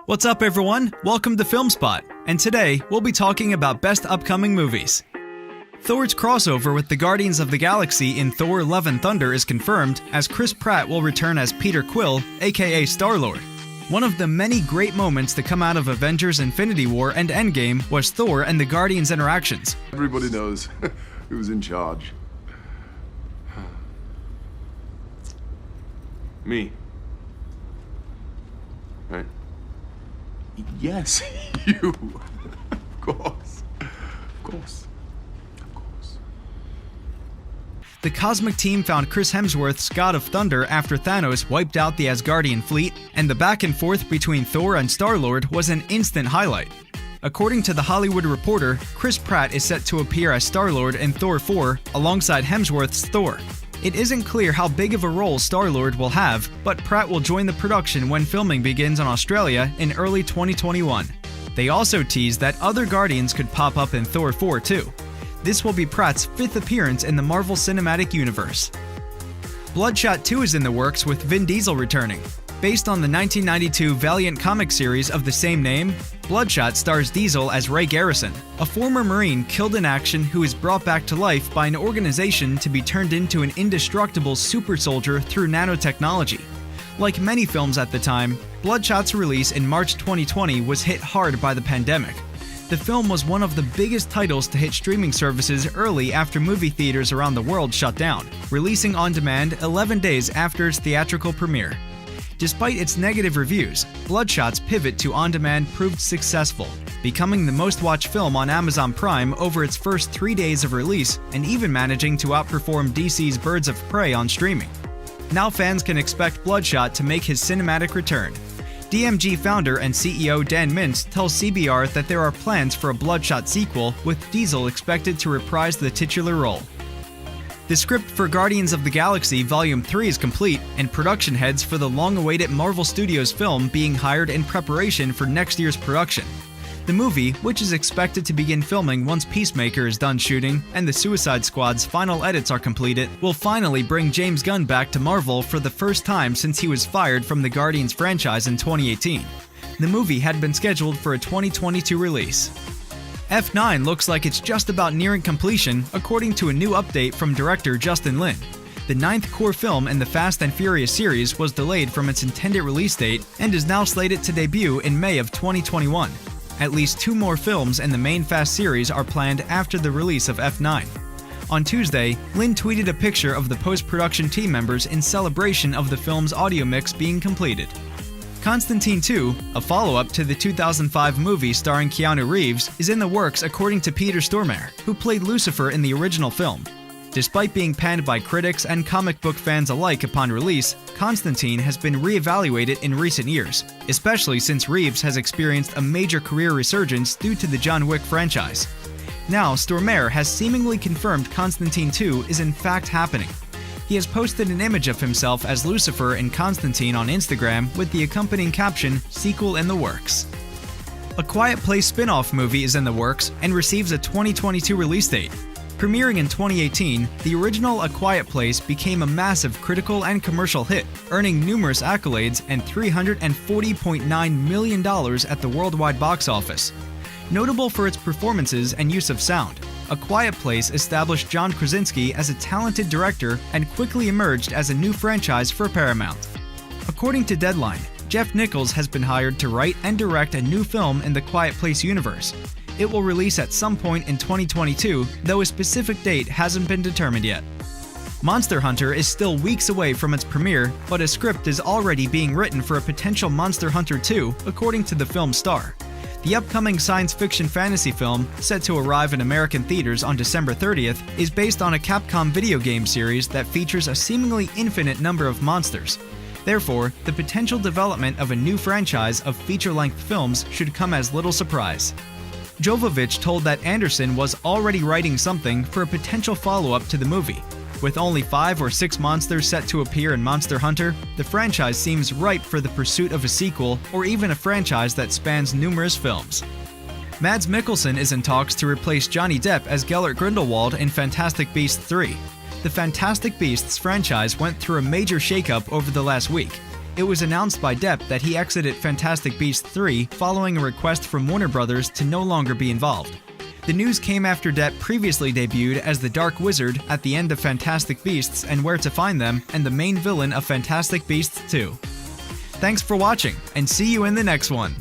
What's up, everyone? Welcome to Film Spot, and today we'll be talking about best upcoming movies. Thor's crossover with the Guardians of the Galaxy in Thor: Love and Thunder is confirmed, as Chris Pratt will return as Peter Quill, aka Star-Lord. One of the many great moments to come out of Avengers: Infinity War and Endgame was Thor and the Guardians' interactions. Everybody knows who's in charge. Me. Right? Yes, you. Of course. Of course. Of course. The Cosmic Team found Chris Hemsworth's God of Thunder after Thanos wiped out the Asgardian fleet, and the back and forth between Thor and Star-Lord was an instant highlight. According to The Hollywood Reporter, Chris Pratt is set to appear as Star-Lord in Thor 4 alongside Hemsworth's Thor. It isn't clear how big of a role Star-Lord will have, but Pratt will join the production when filming begins in Australia in early 2021. They also teased that other Guardians could pop up in Thor 4 too. This will be Pratt's 5th appearance in the Marvel Cinematic Universe. Bloodshot 2 is in the works, with Vin Diesel returning. Based on the 1992 Valiant comic series of the same name, Bloodshot stars Diesel as Ray Garrison, a former Marine killed in action who is brought back to life by an organization to be turned into an indestructible super soldier through nanotechnology. Like many films at the time, Bloodshot's release in March 2020 was hit hard by the pandemic. The film was one of the biggest titles to hit streaming services early after movie theaters around the world shut down, releasing on demand 11 days after its theatrical premiere. Despite its negative reviews, Bloodshot's pivot to on-demand proved successful, becoming the most-watched film on Amazon Prime over its first 3 days of release and even managing to outperform DC's Birds of Prey on streaming. Now fans can expect Bloodshot to make his cinematic return. DMG founder and CEO Dan Mintz tells CBR that there are plans for a Bloodshot sequel, with Diesel expected to reprise the titular role. The script for Guardians of the Galaxy Volume 3 is complete, and production heads for the long-awaited Marvel Studios film being hired in preparation for next year's production. The movie, which is expected to begin filming once Peacemaker is done shooting and the Suicide Squad's final edits are completed, will finally bring James Gunn back to Marvel for the first time since he was fired from the Guardians franchise in 2018. The movie had been scheduled for a 2022 release. F9 looks like it's just about nearing completion, according to a new update from director Justin Lin. The 9th core film in the Fast and Furious series was delayed from its intended release date and is now slated to debut in May of 2021. At least 2 more films in the main Fast series are planned after the release of F9. On Tuesday, Lin tweeted a picture of the post-production team members in celebration of the film's audio mix being completed. Constantine 2, a follow-up to the 2005 movie starring Keanu Reeves, is in the works according to Peter Stormare, who played Lucifer in the original film. Despite being panned by critics and comic book fans alike upon release, Constantine has been re-evaluated in recent years, especially since Reeves has experienced a major career resurgence due to the John Wick franchise. Now, Stormare has seemingly confirmed Constantine 2 is in fact happening. He has posted an image of himself as Lucifer in Constantine on Instagram with the accompanying caption, "Sequel in the works." A Quiet Place spin-off movie is in the works and receives a 2022 release date. Premiering in 2018, the original A Quiet Place became a massive critical and commercial hit, earning numerous accolades and $340.9 million at the worldwide box office. Notable for its performances and use of sound, A Quiet Place established John Krasinski as a talented director and quickly emerged as a new franchise for Paramount. According to Deadline, Jeff Nichols has been hired to write and direct a new film in the Quiet Place universe. It will release at some point in 2022, though a specific date hasn't been determined yet. Monster Hunter is still weeks away from its premiere, but a script is already being written for a potential Monster Hunter 2, according to the film's star. The upcoming science fiction fantasy film, set to arrive in American theaters on December 30th, is based on a Capcom video game series that features a seemingly infinite number of monsters. Therefore, the potential development of a new franchise of feature-length films should come as little surprise. Jovovich told that Anderson was already writing something for a potential follow-up to the movie. With only 5 or 6 monsters set to appear in Monster Hunter, the franchise seems ripe for the pursuit of a sequel or even a franchise that spans numerous films. Mads Mikkelsen is in talks to replace Johnny Depp as Gellert Grindelwald in Fantastic Beasts 3. The Fantastic Beasts franchise went through a major shakeup over the last week. it was announced by Depp that he exited Fantastic Beasts 3 following a request from Warner Brothers to no longer be involved. The news came after Depp previously debuted as the Dark Wizard at the end of Fantastic Beasts and Where to Find Them, and the main villain of Fantastic Beasts 2. Thanks for watching, and see you in the next one!